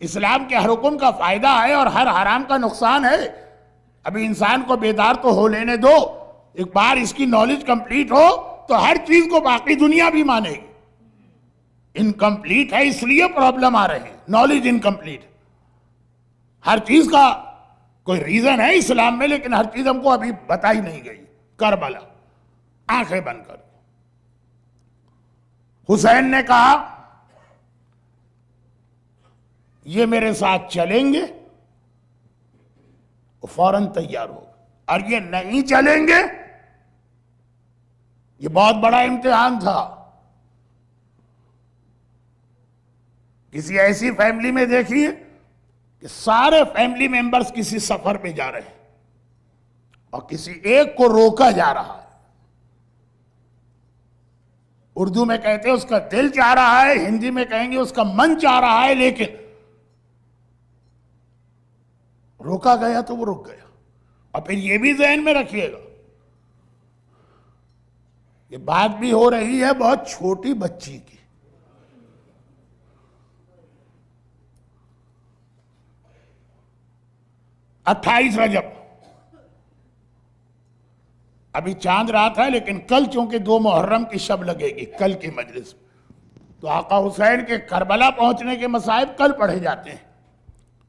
اسلام کے ہر حکم کا فائدہ ہے اور ہر حرام کا نقصان ہے. ابھی انسان کو بیدار تو ہو لینے دو. ایک بار اس کی نالج کمپلیٹ ہو تو ہر چیز کو باقی دنیا بھی مانے گی. انکمپلیٹ ہے اس لیے پرابلم آ رہے ہیں. Knowledge incomplete. ہر چیز کا کوئی ریزن ہے اسلام میں لیکن ہر چیز ہم کو ابھی بتائی نہیں گئی. کربلا آنکھیں بند کر. حسین نے کہا یہ میرے ساتھ چلیں گے، وہ فوراً تیار ہو. اور یہ نہیں چلیں گے، یہ بہت بڑا امتحان تھا. کسی ایسی فیملی میں دیکھیے کہ سارے فیملی ممبرز کسی سفر پہ جا رہے ہیں اور کسی ایک کو روکا جا رہا ہے. اردو میں کہتے ہیں اس کا دل چاہ رہا ہے، ہندی میں کہیں گے اس کا من چاہ رہا ہے، لیکن روکا گیا تو وہ رک گیا. اور پھر یہ بھی ذہن میں رکھیے گا، یہ بات بھی ہو رہی ہے بہت چھوٹی بچی کی. اٹھائیس رجب، ابھی چاند رات ہے لیکن کل چونکہ 2 محرم کی شب لگے گی کل کی مجلس میں، تو آقا حسین کے کربلا پہنچنے کے مصائب کل پڑھے جاتے ہیں.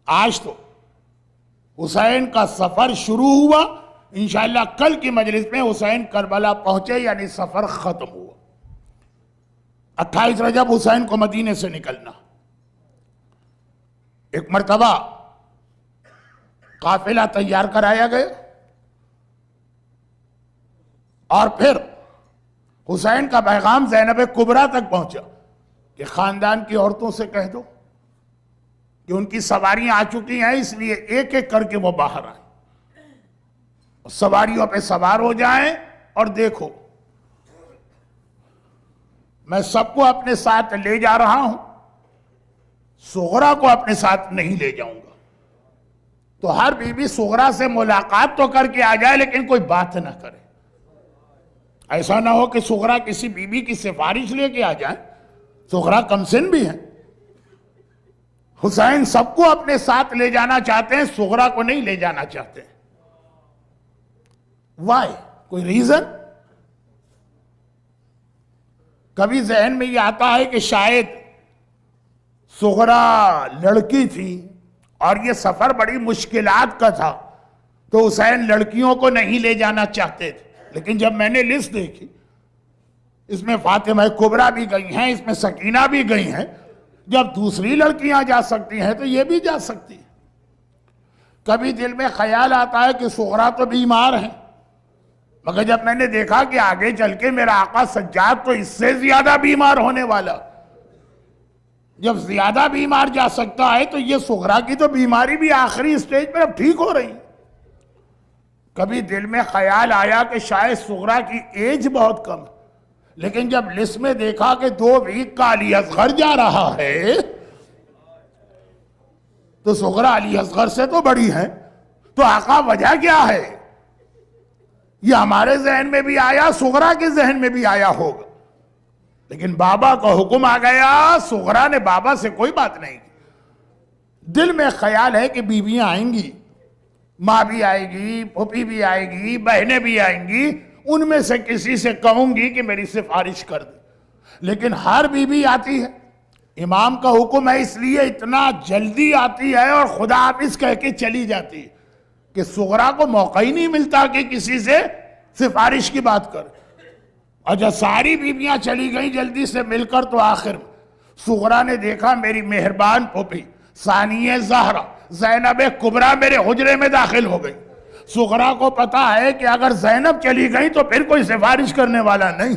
آج تو حسین کا سفر شروع ہوا، انشاءاللہ کل کی مجلس میں حسین کربلا پہنچے یعنی سفر ختم ہوا. 28 رجب حسین کو مدینے سے نکلنا. ایک مرتبہ قافلہ تیار کرایا گیا اور پھر حسین کا پیغام زینب کبریٰ تک پہنچا کہ خاندان کی عورتوں سے کہہ دو کہ ان کی سواریاں آ چکی ہیں، اس لیے ایک ایک کر کے وہ باہر آئیں، سواریوں پہ سوار ہو جائیں. اور دیکھو میں سب کو اپنے ساتھ لے جا رہا ہوں، صغرا کو اپنے ساتھ نہیں لے جاؤں گا. تو ہر بی بی صغرا سے ملاقات تو کر کے آ جائے لیکن کوئی بات نہ کرے. ایسا نہ ہو کہ صغرا کسی بی بی کی سفارش لے کے آ جائیں، صغرا کم سن بھی ہیں. حسین سب کو اپنے ساتھ لے جانا چاہتے ہیں، صغرا کو نہیں لے جانا چاہتے ہیں. وائی؟ کوئی ریزن؟ کبھی ذہن میں یہ آتا ہے کہ شاید صغرا لڑکی تھی اور یہ سفر بڑی مشکلات کا تھا تو حسین لڑکیوں کو نہیں لے جانا چاہتے تھے. لیکن جب میں نے لسٹ دیکھی اس میں فاطمہ کبریٰ بھی گئی ہیں، اس میں سکینہ بھی گئی ہیں. جب دوسری لڑکیاں جا سکتی ہیں تو یہ بھی جا سکتی ہیں. کبھی دل میں خیال آتا ہے کہ صغرا تو بیمار ہیں، مگر جب میں نے دیکھا کہ آگے چل کے میرا آقا سجاد تو اس سے زیادہ بیمار ہونے والا، جب زیادہ بیمار جا سکتا ہے تو یہ صغرا کی تو بیماری بھی آخری اسٹیج پر اب ٹھیک ہو رہی. کبھی دل میں خیال آیا کہ شاید صغرا کی ایج بہت کم، لیکن جب لسٹ میں دیکھا کہ 2 ویک کا علی اصغر جا رہا ہے تو صغرا علی اصغر سے تو بڑی ہے. تو آقا وجہ کیا ہے؟ یہ ہمارے ذہن میں بھی آیا، صغرا کے ذہن میں بھی آیا ہوگا، لیکن بابا کا حکم آ گیا. صغرا نے بابا سے کوئی بات نہیں کی. دل میں خیال ہے کہ بیویاں آئیں گی، ماں بھی آئے گی، پھوپھی بھی آئے گی، بہنیں بھی آئیں گی، ان میں سے کسی سے کہوں گی کہ میری سفارش کر دے. لیکن ہر بیوی آتی ہے، امام کا حکم ہے اس لیے اتنا جلدی آتی ہے اور خدا حافظ کہہ کے چلی جاتی ہے کہ صغرا کو موقع ہی نہیں ملتا کہ کسی سے سفارش کی بات کرے. اور جب ساری بیویاں چلی گئیں جلدی سے مل کر تو آخر صغرا نے دیکھا میری مہربان پھوپھی ثانیہ زہرا زینب کبریٰ میرے حجرے میں داخل ہو گئی. صغرا کو پتا ہے کہ اگر زینب چلی گئی تو پھر کوئی سفارش کرنے والا نہیں.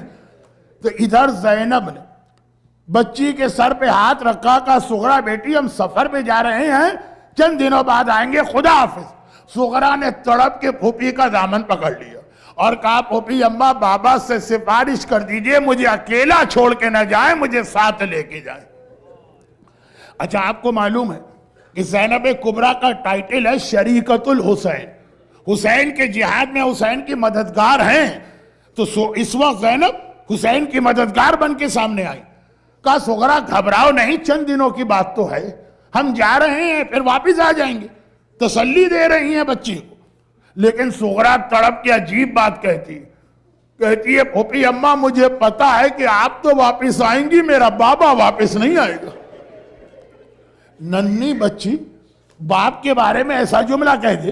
تو ادھر زینب نے بچی کے سر پہ ہاتھ رکھا، کہا صغرا بیٹی ہم سفر پہ جا رہے ہیں، چند دنوں بعد آئیں گے، خدا حافظ. صغرا نے تڑپ کے پھوپھی کا دامن پکڑ لیا اور کہا پھوپھی اماں بابا سے سفارش کر دیجئے مجھے اکیلا چھوڑ کے نہ جائیں، مجھے ساتھ لے کے جائیں. اچھا آپ کو معلوم ہے کہ زینب کبریٰ کا ٹائٹل ہے شریکت الحسین. حسین کے جہاد میں حسین کی مددگار ہیں. تو اس وقت زینب حسین کی مددگار بن کے سامنے آئی. کہا صغرا گھبراؤ نہیں، چند دنوں کی بات تو ہے، ہم جا رہے ہیں پھر واپس آ جائیں گے، تسلی دے رہی ہیں بچی کو۔ لیکن صغرا تڑپ کے عجیب بات کہتی ہے پھوپھی اماں مجھے پتا ہے کہ آپ تو واپس آئیں گی، میرا بابا واپس نہیں آئے گا۔ ننھی بچی باپ کے بارے میں ایسا جملہ کہہ دے،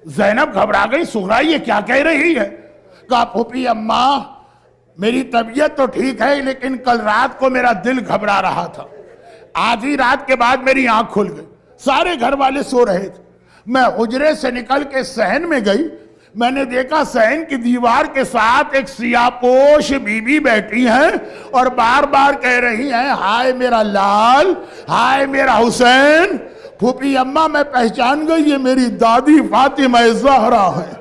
زینب گھبرا گئی، صغرا یہ کیا کہہ رہی ہے؟ کہا پھوپھی اماں میری طبیعت تو ٹھیک ہے لیکن کل رات کو میرا دل گھبرا رہا تھا، آدھی رات کے بعد میری آنکھ کھل گئی، سارے گھر والے سو رہے تھے، میں حجرے سے نکل کے صحن میں گئی، میں نے دیکھا صحن کی دیوار کے ساتھ ایک سیاہ پوش بی بی بیٹھی ہیں اور بار بار کہہ رہی ہیں ہائے میرا لال، ہائے میرا حسین۔ پھوپھی اماں میں پہچان گئی یہ میری دادی فاطمہ زہرا ہے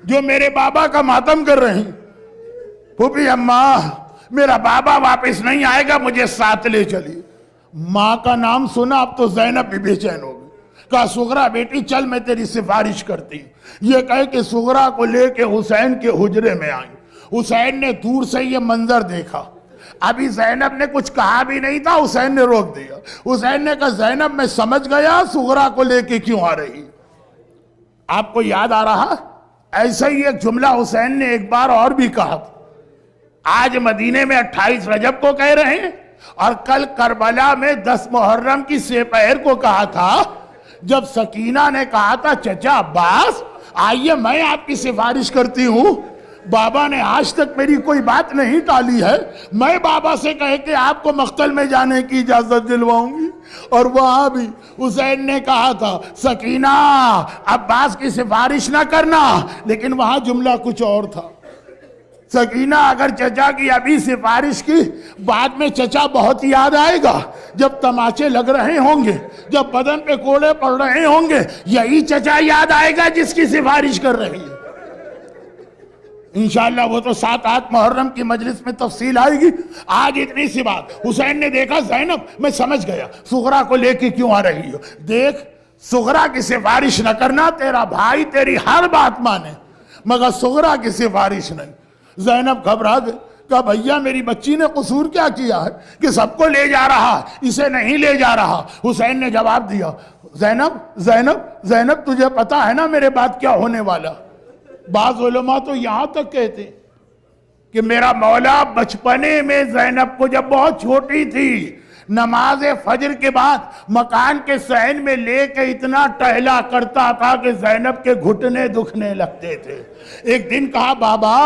جو میرے بابا کا ماتم کر رہی۔ پھوپھی اماں میرا بابا واپس نہیں آئے گا، مجھے ساتھ لے چلی۔ ماں کا نام سنا اب تو زینب بھی بے چین ہو گئی۔ کہا صغرا بیٹی چل میں تیری سفارش کرتی ہوں۔ یہ کہے کہ صغرا کو لے کے حسین کے حجرے میں آئی۔ حسین نے دور سے یہ منظر دیکھا، ابھی زینب نے کچھ کہا بھی نہیں تھا، حسین نے روک دیا۔ حسین نے کہا زینب میں سمجھ گیا صغرا کو لے کے کیوں آ رہی۔ آپ کو یاد آ رہا ایسا ہی ایک جملہ حسین نے ایک بار اور بھی کہا تھا۔ آج مدینے میں 28 رجب کو کہہ رہے ہیں اور کل کربلا میں 10 محرم کی سپہر کو کہا تھا، جب سکینہ نے کہا تھا چچا عباس آئیے میں آپ کی سفارش کرتی ہوں، بابا نے آج تک میری کوئی بات نہیں ٹالی ہے، میں بابا سے کہے کہ آپ کو مقتل میں جانے کی اجازت دلواؤں گی۔ اور وہاں بھی حسین نے کہا تھا سکینہ عباس کی سفارش نہ کرنا، لیکن وہاں جملہ کچھ اور تھا، سکینہ اگر چچا کی ابھی سفارش کی بعد میں چچا بہت یاد آئے گا، جب تماچے لگ رہے ہوں گے، جب بدن پہ کوڑے پڑ رہے ہوں گے، یہی چچا یاد آئے گا جس کی سفارش کر رہی ہے۔ انشاءاللہ وہ تو 7-8 محرم کی مجلس میں تفصیل آئے گی، آج اتنی سی بات۔ حسین نے دیکھا زینب میں سمجھ گیا صغرا کو لے کے کیوں آ رہی ہو، دیکھ صغرا کی سفارش نہ کرنا، تیرا بھائی تیری ہر بات مانے مگر صغرا کی سفارش نہیں۔ زینب گھبرا گئی، کہا بھیا میری بچی نے قصور کیا کیا ہے کہ سب کو لے جا رہا اسے نہیں لے جا رہا۔ حسین نے جواب دیا زینب زینب زینب تجھے پتا ہے نا میرے بعد کیا ہونے والا۔ بعض علماء تو یہاں تک کہتے کہ میرا مولا بچپنے میں زینب کو جب بہت چھوٹی تھی نماز فجر کے بعد مکان کے صحن میں لے کے اتنا ٹہلا کرتا تھا کہ زینب کے گھٹنے دکھنے لگتے تھے۔ ایک دن کہا بابا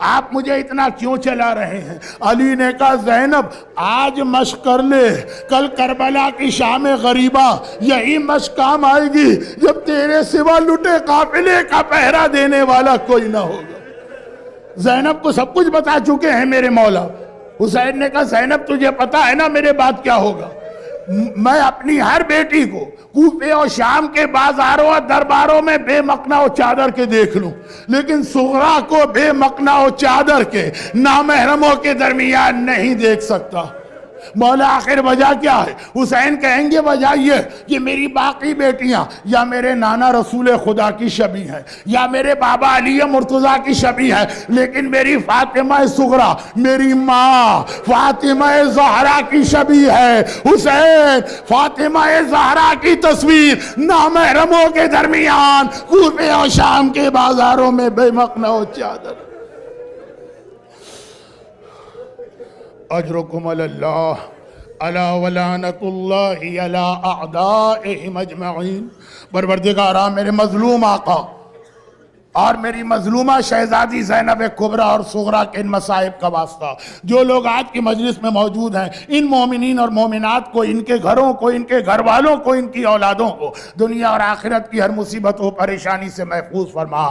آپ مجھے اتنا کیوں چلا رہے ہیں؟ علی نے کہا زینب آج مشق کر لے، کل کربلا کی شام غریبہ یہی مشق کام آئے گی جب تیرے سوا لٹے قافلے کا پہرا دینے والا کوئی نہ ہوگا۔ زینب کو سب کچھ بتا چکے ہیں میرے مولا۔ حسین نے کہا زینب تجھے پتا ہے نا میرے بعد کیا ہوگا؟ میں اپنی ہر بیٹی کو کوفے اور شام کے بازاروں اور درباروں میں بے مقنا و چادر کے دیکھ لوں، لیکن صغرا کو بے مقنا و چادر کے نامحرموں کے درمیان نہیں دیکھ سکتا۔ مولا آخر وجہ کیا ہے؟ حسین کہیں گے وجہ یہ کہ میری باقی بیٹیاں یا میرے نانا رسول خدا کی شبیہ ہیں یا میرے بابا علی مرتضیٰ کی شبیہ ہے، لیکن میری فاطمہ صغرا میری ماں فاطمہ زہرا کی شبیہ ہے۔ حسین فاطمہ زہرا کی تصویر نامحرموں کے درمیان کوفے اور شام کے بازاروں میں بے مقنا و چادر۔ اجرکم علی اللہ الا ولعنت اللہ علی اعدائہم اجمعین۔ پروردگارا میرے مظلوم آقا اور میری مظلومہ شہزادی زینب کبریٰ اور صغرا کے ان مصائب کا واسطہ جو لوگ آج کی مجلس میں موجود ہیں، ان مومنین اور مومنات کو، ان کے گھروں کو، ان کے گھر والوں کو، ان کی اولادوں کو دنیا اور آخرت کی ہر مصیبت و پریشانی سے محفوظ فرما۔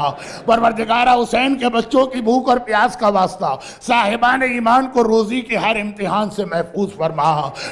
پروردگارہ حسین کے بچوں کی بھوک اور پیاس کا واسطہ صاحبان ایمان کو روزی کے ہر امتحان سے محفوظ فرما۔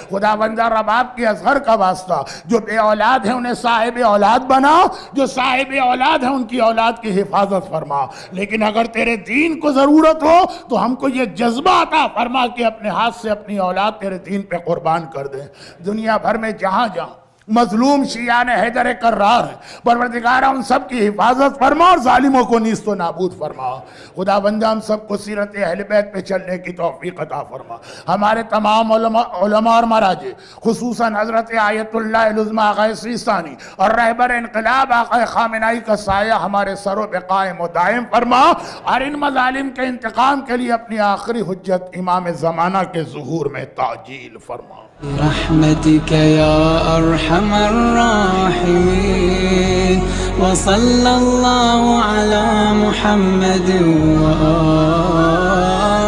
خداوندہ رباب کے اصغر کا واسطہ جو بے اولاد ہیں انہیں صاحب اولاد بنا، جو صاحب اولاد ہیں ان کی اولاد کی حفاظت فرما۔ لیکن اگر تیرے دین کو ضرورت ہو تو ہم کو یہ جذبہ عطا فرما کہ اپنے ہاتھ سے اپنی اولاد تیرے دین پہ قربان کر دیں۔ دنیا بھر میں جہاں جہاں مظلوم شیعان حیدر کرار ہیں، پروردگارہ ان سب کی حفاظت فرما اور ظالموں کو نیست و نابود فرما۔ خدا بندہ ہم سب کو سیرت اہل بیت پہ چلنے کی توفیق عطا فرما۔ ہمارے تمام علماء اور مراجع خصوصاً حضرت آیت اللہ العظمیٰ آقا سیستانی اور رہبر انقلاب آقا خامنائی کا سایہ ہمارے سروں پہ قائم و دائم فرما، اور ان مظالم کے انتقام کے لیے اپنی آخری حجت امام زمانہ کے ظہور میں تعجیل فرما۔ برحمتك يا أرحم الراحمين، وصلى الله على محمد وآله